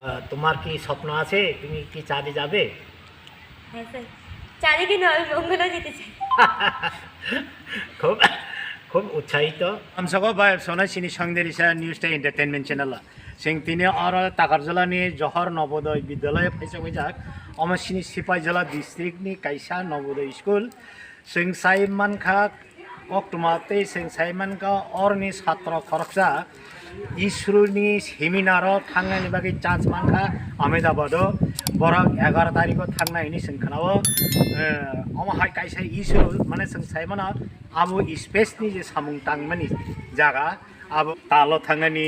তোমার কি স্বপ্ন আছে? তুমি কি চাঁদে যাবে? হ্যাঁ স্যার, চাঁদে কেন, আমি মঙ্গলেও যেতে চাই। খুব খুব উৎসাহিত আমসগো বা সোনা সিনি সংদেরিসা নিউজটা এন্টারটেনমেন্ট চ্যানেল सिं तिनी और ताकारजलानि जहर नवोदय विद्यालय फैसंजाक अमसिनी सिपाहीजला डिस्ट्रिक्टनि कायसा नवोदय स्कुल सिं साइमानखा अक्टमाते सिं साइमानखा औरनि छात्र खरकसा इसरोनि सेमिनार थांनायनि बागै चान्स मानखा अहमदाबाद बरक 11 तारिखआव थांनायनि जों खोनावो अमाहाय कायसा इसरो माने जों साइमाना आबो स्पेसनि जे सामुं तांमानि जागा आबो तालो थांनायनि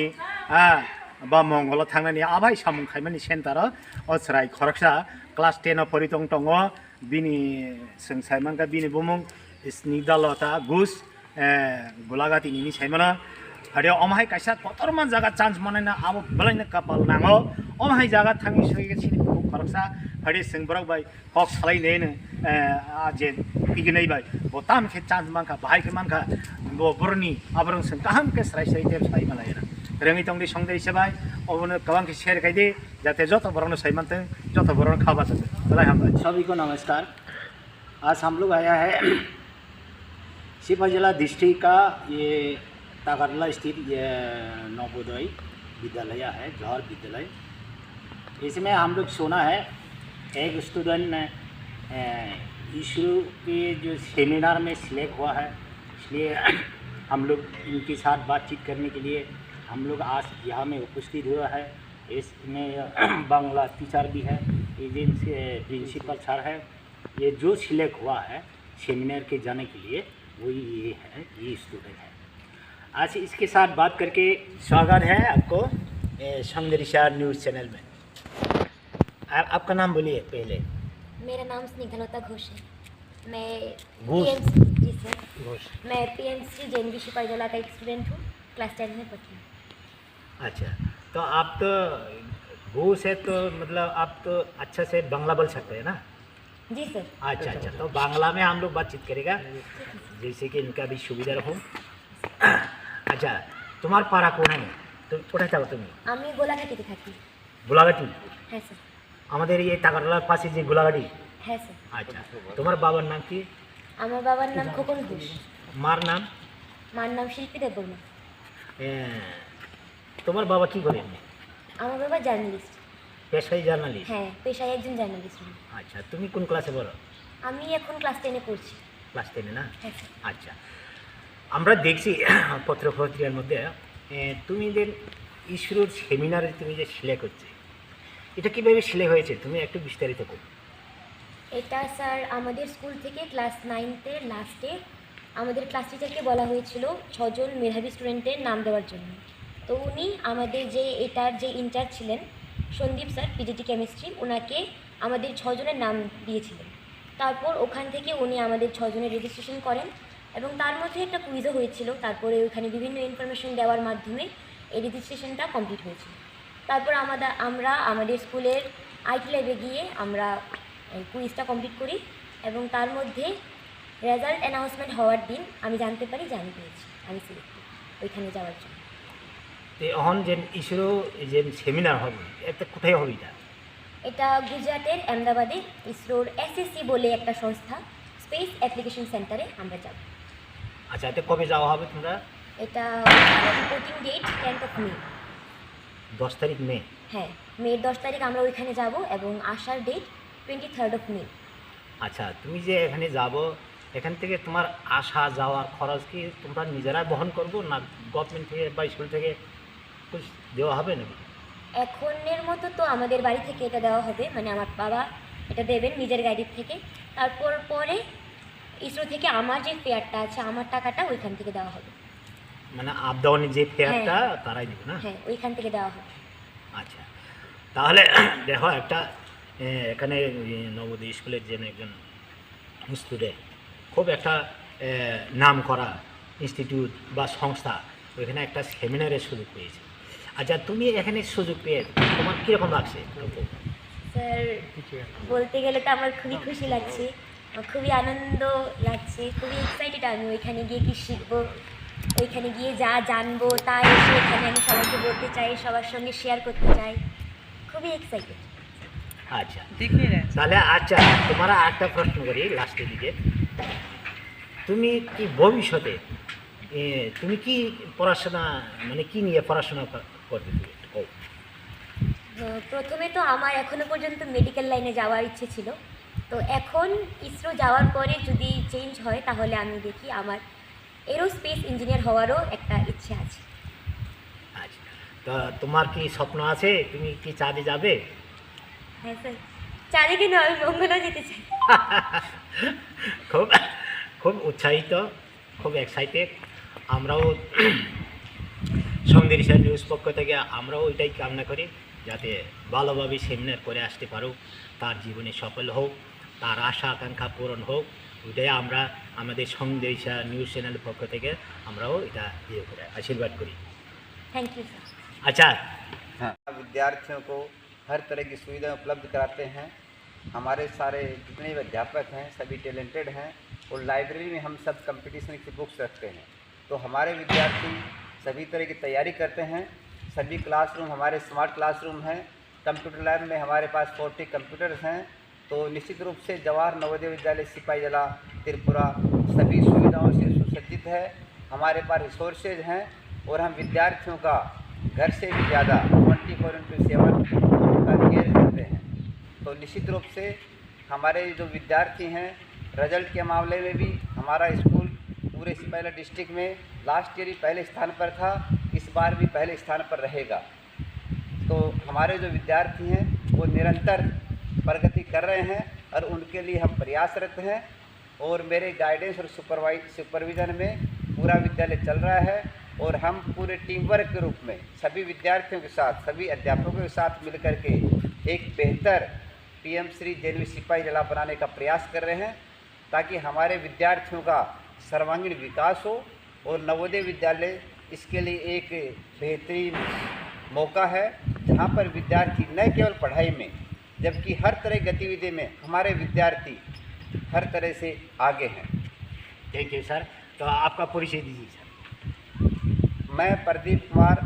बा मंगल थांनायनि आबाय सामुं खायमानि सेन्टार अछराय खरकसा क्लास 10 परितंग दङ बिनि जों साइमानखा बिनि बुमुं स्निदालता गुस गुलागातिनि साइमाना हरिया अमाहाय कायसा कतरमान जागा चान्स मानैना आबो बलायना कपाल नाङो अमाहाय जागा थाङि सैगासिनो खरकसा हरिया जों बरक बाय हक सालायनेनो जे पिगनै बाय बोताम के चान्स मानखा बाहाय के मानखा बरनि आबरं जों काहाम के सराय सराय टेप साइ मालायना रोङै तंदि संदे हिसाबै अबनो गोबां के शेयर गायदे जाते जत बरनो साइमानते जत बरनो खाबा जाते चलाय हम सभी को नमस्कार। आज हम लोग आया है सिपाही जिला डिस्ट्रिक्ट का ये ताकरला स्थित ये नवोदय विद्यालय है, जौहर विद्यालय। इसमें हम लोग सुना है एक स्टूडेंट ने इसरो के जो सेमिनार में सिलेक्ट हुआ है, इसलिए हम लोग इनके साथ बातचीत करने के लिए हम लोग आज यहाँ में उपस्थित हुआ है। इसमें बांग्ला टीचर भी है, एजेंसी प्रिंसिपल सर है। ये जो सिलेक्ट हुआ है सेमिनार के जाने के लिए वही ये है, ये स्टूडेंट है। आज इसके साथ बात करके स्वागत है आपको संदेरिशा न्यूज़ चैनल में। आपका नाम बोलिए पहले। मेरा नाम स्निग्धलता घोष है। मैं घोष? जी सर, घोष। मैं पीएमसी जेएनवी सिपाहीजला का एक स्टूडेंट हूँ, क्लास 10 में पढ़ती हूँ। अच्छा, तो आप तो घोष है तो मतलब आप तो अच्छा से बांग्ला बोल सकते हैं ना? जी सर। अच्छा अच्छा, तो बांग्ला में हम लोग बातचीत करेगा जैसे कि इनका भी सुविधा हो। अच्छा, तुम्हारा पारा कौन है? तुम কোথায় থাকো তুমি? আমি গোলাঘাটিতে থাকি। গোলাঘাটি? হ্যাঁ স্যার। আমাদের এই টাকারলার পাশে যে গোলাঘাটি? হ্যাঁ স্যার। আচ্ছা, তোমার বাবার নাম কি? আমার বাবার নাম খোকন ঘোষ। মার নাম? মার নাম শিল্পী দেববর্মা। তোমার বাবা কি করেন? আমার বাবা জার্নালিস্ট। পেশায় জার্নালিস্ট? হ্যাঁ, পেশায় একজন জার্নালিস্ট। আচ্ছা, তুমি কোন ক্লাসে পড়ো? আমি এখন ক্লাস 10 এ পড়ছি। ক্লাস 10 না? হ্যাঁ স্যার। আচ্ছা, আমরা দেখছি পত্রপত্রিকার মধ্যে তুমি যে ইসরোর সেমিনারে তুমি যে সিলেক্ট হচ্ছে, এটা কীভাবে সিলেক্ট হয়েছে তুমি একটু বিস্তারিত করো। এটা স্যার আমাদের স্কুল থেকে ক্লাস 9-এর লাস্টে আমাদের ক্লাস টিচারকে বলা হয়েছিল 6 জন মেধাবী স্টুডেন্টের নাম দেওয়ার জন্য। তো উনি আমাদের যে এটার যে ইনচার্জ ছিলেন সন্দীপ স্যার, পিজিটি কেমিস্ট্রি, ওনাকে আমাদের 6 জনের নাম দিয়েছিলেন। তারপর ওখান থেকে উনি আমাদের 6 জনের রেজিস্ট্রেশন করেন এবং তার মধ্যে একটা কুইজও হয়েছিল। তারপরে ওখানে বিভিন্ন ইনফরমেশন দেওয়ার মাধ্যমে এই রেজিস্ট্রেশনটা কমপ্লিট হয়েছিল। তারপর আমরা আমাদের স্কুলের আইটি ল্যাবে গিয়ে আমরা কুইজটা কমপ্লিট করি এবং তার মধ্যে রেজাল্ট অ্যানাউন্সমেন্ট হওয়ার দিন আমি জানতে পারি যে আমি পেয়েছি, আমি সিলেক্ট ওইখানে যাওয়ার জন্য। এখন যে ইসরো যে সেমিনার হবে এটা কোথায় হবে? এটা গুজরাটের আহমেদাবাদে ইসরোর এসএসসি বলে একটা সংস্থা, স্পেস অ্যাপ্লিকেশন সেন্টারে আমরা যাব। আচ্ছা, এটা কবে যাওয়া হবে তোমরা? এটা রিপোর্টিং ডেট 10 মে। 10 তারিখ মে? হ্যাঁ, মের 10 তারিখ আমরা ওইখানে যাব এবং আসার ডেট 23 মে। আচ্ছা, তুমি যে এখানে যাব, এখান থেকে তোমার আসা যাওয়ার খরচ কি তোমরা নিজেরা বহন করবো না গভর্নমেন্ট থেকে বা স্কুল থেকে কুছ দেওয়া হবে নাকি? এখনের মতো তো আমাদের বাড়ি থেকে এটা দেওয়া হবে, মানে আমার বাবা এটা দেবেন নিজের গাড়ির থেকে। তারপর পরে ইসরো থেকে আমার যে ফেয়ারটা আছে আমার টাকাটা ওইখান থেকে দেওয়া হবে। মানে আপ ডাউনের যে ফেয়ারটা তারাই দেবে না? হ্যাঁ, ওইখান থেকে দেওয়া হবে। আচ্ছা, তাহলে দেখো একটা এখানে নবোদয় স্কুলের যে একজন স্টুডেন্ট, খুব একটা নাম করা ইনস্টিটিউট বা সংস্থা, ওইখানে একটা সেমিনারের সুযোগ পেয়েছে। আচ্ছা, তুমি এখানে সুযোগ পেয়ে তোমার কীরকম লাগছে? স্যার, বলতে গেলে তো আমার খুবই খুশি লাগছে, খুবই আনন্দ লাগছে, খুবই এক্সাইটেড। আমি ওইখানে গিয়ে কী শিখবো, ওইখানে গিয়ে যা জানবো তা এসে এখানে আমি সবাইকে বলতে চাই, সবার সঙ্গে শেয়ার করতে চাই। খুব খুবই এক্সাইটেড। আচ্ছা তাহলে আচ্ছা তোমার একটা প্রশ্ন করি লাস্টের দিকে, তুমি কি ভবিষ্যতে তুমি কি পড়াশোনা মানে কি নিয়ে পড়াশোনা করতে চাও? প্রথমে তো আমার এখনো পর্যন্ত মেডিকেল লাইনে যাওয়ার ইচ্ছে ছিল, তো এখন ইসরো যাওয়ার পরে যদি চেঞ্জ হয় তাহলে আমি দেখি আমার এরোস্পেস ইঞ্জিনিয়ার হওয়ারও একটা ইচ্ছে আছে। আচ্ছা তা তোমার কি স্বপ্ন আছে, তুমি কি চাঁদে যাবে? হ্যাঁ স্যার, চাঁদে কেন, আমি মঙ্গলেও যেতে চাই। খুব খুব উৎসাহিত, খুব এক্সাইটেড। আমরাও সংদেশা নিউজ পক্ষ থেকে আমরাও ওইটাই কামনা করি, যাতে ভালোভাবে সেমিনার করে আসতে পারুক, তার জীবনে সফল হোক, তার আশা আকাঙ্ক্ষা পূরণ হোক, ওইটাই আমরা আমাদের সংদেশা নিউজ চ্যানেলের পক্ষ থেকে আমরাও এটা ইয়ে করে আশীর্বাদ করি। Thank you sir. আচ্ছা हाँ, विद्यार्थियों को हर तरह की सुविधा उपलब्ध कराते हैं। हमारे सारे जितने भी अध्यापक हैं सभी टैलेंटेड हैं और लाइब्रेरी में हम सब कंपटीशन की बुक्स रखते हैं, तो हमारे विद्यार्थी सभी तरह की तैयारी करते हैं। सभी क्लासरूम हमारे स्मार्ट क्लासरूम हैं। कंप्यूटर लैब में हमारे पास 40 कंप्यूटर्स हैं। तो निश्चित रूप से जवाहर नवोदय विद्यालय सिपाहीजला त्रिपुरा सभी सुविधाओं से सुसज्जित है। हमारे पास रिसोर्सेज हैं और हम विद्यार्थियों का घर से भी ज़्यादा 24/7 उनका केयर करते हैं। तो निश्चित रूप से हमारे जो विद्यार्थी हैं, रिजल्ट के मामले में भी हमारा स्कूल पूरे सिपाहीजला डिस्ट्रिक्ट में लास्ट ईयर ही पहले स्थान पर था, इस बार भी पहले स्थान पर रहेगा। तो हमारे जो विद्यार्थी हैं वो निरंतर प्रगति कर रहे हैं और उनके लिए हम प्रयासरत हैं। और मेरे गाइडेंस और सुपरविज़न में पूरा विद्यालय चल रहा है और हम पूरे टीम वर्क के रूप में सभी विद्यार्थियों के साथ, सभी अध्यापकों के साथ मिलकर के एक बेहतर पीएम श्री जेएनवी सिपाहीजला बनाने का प्रयास कर रहे हैं, ताकि हमारे विद्यार्थियों का सर्वांगीण विकास हो। और नवोदय विद्यालय इसके लिए एक बेहतरीन मौका है, जहाँ पर विद्यार्थी न केवल पढ़ाई में जबकि हर तरह की गतिविधि में हमारे विद्यार्थी हर तरह से आगे हैं। Thank you sir. तो आपका परिचय दीजिए सर। मैं प्रदीप कुमार,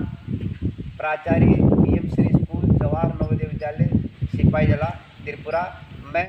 प्राचार्य पीएम श्री स्कूल जवाहर नवोदय विद्यालय सिपाहीजला त्रिपुरा